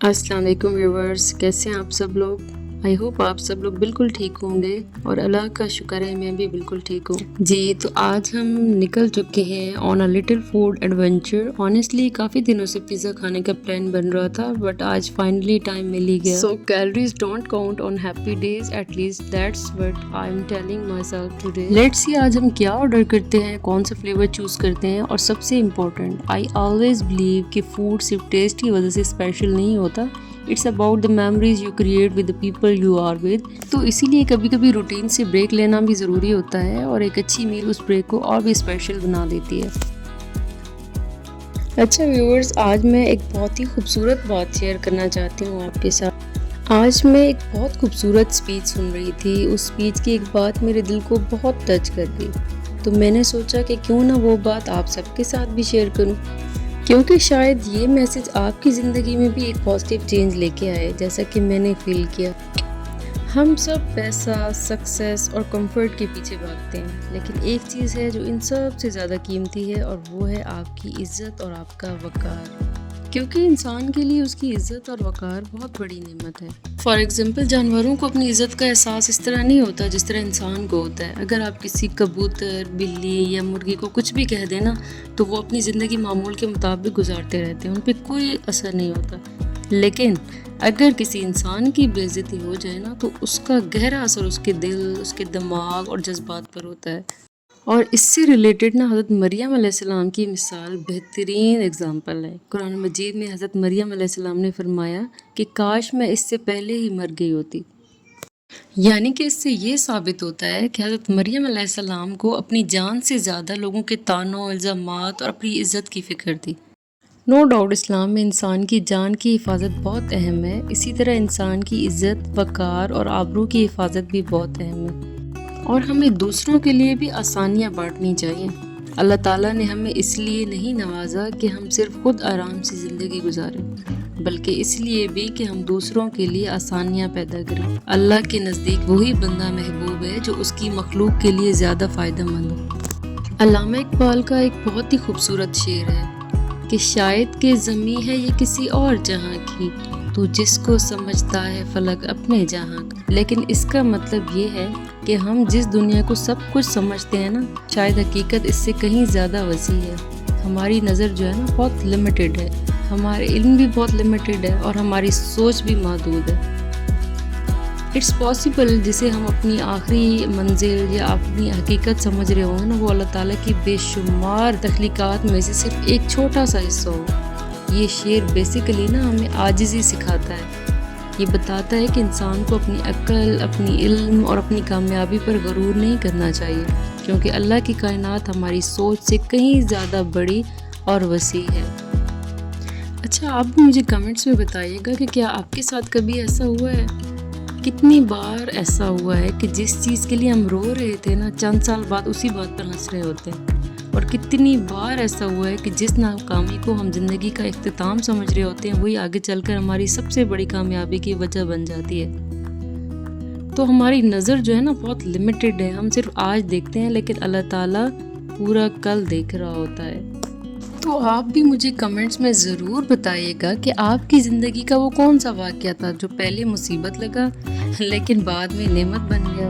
السلام علیکم ویورز، کیسے ہیں آپ سب لوگ؟ آئی ہوپ آپ سب لوگ بالکل ٹھیک ہوں گے اور اللہ کا شکر ہے میں بھی بالکل ٹھیک ہوں جی۔ تو آج ہم نکل چکے ہیں on a little food adventure. Honestly کافی دنوں سے پیزا کھانے کا پلان بن رہا تھا بٹ آج فائنلی ٹائم مل ہی گیا۔ So calories don't count on happy days, at least that's what I am telling myself today. Let's see آج ہم کیا آرڈر کرتے ہیں، کون سا فلیور چوز کرتے ہیں، اور سب سے امپورٹنٹ آئی آلویز بلیو کہ فوڈ صرف ٹیسٹ کی وجہ سے اسپیشل نہیں ہوتا، it's about the memories you create with the people you are with. تو اسی لیے کبھی کبھی روٹین سے بریک لینا بھی ضروری ہوتا ہے اور ایک اچھی میل اس بریک کو اور بھی اسپیشل بنا دیتی ہے۔ اچھا ویورز، آج میں ایک بہت ہی خوبصورت بات شیئر کرنا چاہتی ہوں آپ کے ساتھ۔ آج میں ایک بہت خوبصورت اسپیچ سن رہی تھی، اس اسپیچ کی ایک بات میرے دل کو بہت ٹچ کر گئی، تو میں نے سوچا کہ کیوں نہ وہ بات آپ سب کے ساتھ بھی شیئر کروں، کیونکہ شاید یہ میسج آپ کی زندگی میں بھی ایک پازیٹیو چینج لے کے آئے، جیسا کہ میں نے فیل کیا۔ ہم سب پیسہ، سکسیس اور کمفرٹ کے پیچھے بھاگتے ہیں، لیکن ایک چیز ہے جو ان سب سے زیادہ قیمتی ہے اور وہ ہے آپ کی عزت اور آپ کا وقار، کیونکہ انسان کے لیے اس کی عزت اور وقار بہت بڑی نعمت ہے۔ فار ایگزامپل، جانوروں کو اپنی عزت کا احساس اس طرح نہیں ہوتا جس طرح انسان کو ہوتا ہے۔ اگر آپ کسی کبوتر، بلی یا مرغی کو کچھ بھی کہہ دیں نا تو وہ اپنی زندگی معمول کے مطابق گزارتے رہتے ہیں، ان پہ کوئی اثر نہیں ہوتا۔ لیکن اگر کسی انسان کی بے عزتی ہو جائے نا تو اس کا گہرا اثر اس کے دل، اس کے دماغ اور جذبات پر ہوتا ہے۔ اور اس سے ریلیٹڈ نا حضرت مریم علیہ السلام کی مثال بہترین اگزامپل ہے۔ قرآن مجید میں حضرت مریم علیہ السلام نے فرمایا کہ کاش میں اس سے پہلے ہی مر گئی ہوتی، یعنی کہ اس سے یہ ثابت ہوتا ہے کہ حضرت مریم علیہ السلام کو اپنی جان سے زیادہ لوگوں کے طعنوں، الزامات اور اپنی عزت کی فکر تھی۔ نو ڈاؤٹ اسلام میں انسان کی جان کی حفاظت بہت اہم ہے، اسی طرح انسان کی عزت، وقار اور آبرو کی حفاظت بھی بہت اہم ہے، اور ہمیں دوسروں کے لیے بھی آسانیاں بانٹنی چاہیے۔ اللہ تعالیٰ نے ہمیں اس لیے نہیں نوازا کہ ہم صرف خود آرام سے زندگی گزاریں، بلکہ اس لیے بھی کہ ہم دوسروں کے لیے آسانیاں پیدا کریں۔ اللہ کے نزدیک وہی بندہ محبوب ہے جو اس کی مخلوق کے لیے زیادہ فائدہ مند ہو۔ علامہ اقبال کا ایک بہت ہی خوبصورت شعر ہے کہ شاید کہ زمیں ہے یہ کسی اور جہاں کی، تو جس کو سمجھتا ہے فلک اپنے جہاں کا۔ لیکن اس کا مطلب یہ ہے کہ ہم جس دنیا کو سب کچھ سمجھتے ہیں نا، شاید حقیقت اس سے کہیں زیادہ وسیع ہے۔ ہماری نظر جو ہے نا بہت لمیٹڈ ہے، ہمارے علم بھی بہت لمیٹڈ ہے اور ہماری سوچ بھی محدود ہے۔ اٹس پاسبل جسے ہم اپنی آخری منزل یا اپنی حقیقت سمجھ رہے ہوں نا، وہ اللہ تعالیٰ کی بے شمار تخلیقات میں سے صرف ایک چھوٹا سا حصہ ہو۔ یہ شعر بیسیکلی نا ہمیں عاجزی سکھاتا ہے، یہ بتاتا ہے کہ انسان کو اپنی عقل، اپنی علم اور اپنی کامیابی پر غرور نہیں کرنا چاہیے، کیونکہ اللہ کی کائنات ہماری سوچ سے کہیں زیادہ بڑی اور وسیع ہے۔ اچھا، آپ بھی مجھے کمنٹس میں بتائیے گا کہ کیا آپ کے ساتھ کبھی ایسا ہوا ہے؟ کتنی بار ایسا ہوا ہے کہ جس چیز کے لیے ہم رو رہے تھے نا، چند سال بعد اسی بات پر ہنس رہے ہوتے ہیں، اور کتنی بار ایسا ہوا ہے کہ جس ناکامی کو ہم زندگی کا اختتام سمجھ رہے ہوتے ہیں وہی آگے چل کر ہماری سب سے بڑی کامیابی کی وجہ بن جاتی ہے۔ تو ہماری نظر جو ہے نا بہت لمیٹڈ ہے، ہم صرف آج دیکھتے ہیں لیکن اللہ تعالیٰ پورا کل دیکھ رہا ہوتا ہے۔ تو آپ بھی مجھے کمنٹس میں ضرور بتائیے گا کہ آپ کی زندگی کا وہ کون سا واقعہ تھا جو پہلے مصیبت لگا لیکن بعد میں نعمت بن گیا۔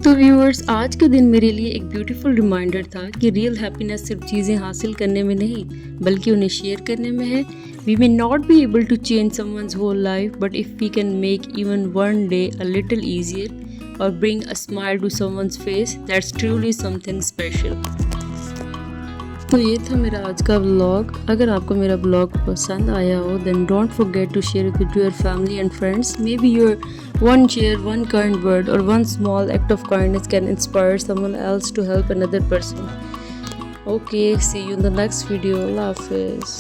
تو ویورز، آج کا دن میرے لیے ایک بیوٹیفل ریمائنڈر تھا کہ ریئل ہیپینس صرف چیزیں حاصل کرنے میں نہیں بلکہ انہیں شیئر کرنے میں ہے۔ We may not be able to change someone's whole life, but if we can make even one day a little easier or bring a smile to someone's face, that's truly something special. تو یہ تھا میرا آج کا vlog۔ اگر آپ کو میرا vlog پسند آیا ہو then don't forget to share it with your family and friends. Maybe your one share, one kind word or one small act of kindness can inspire someone else to help another person. Okay, see you in the next video. Allah Hafiz.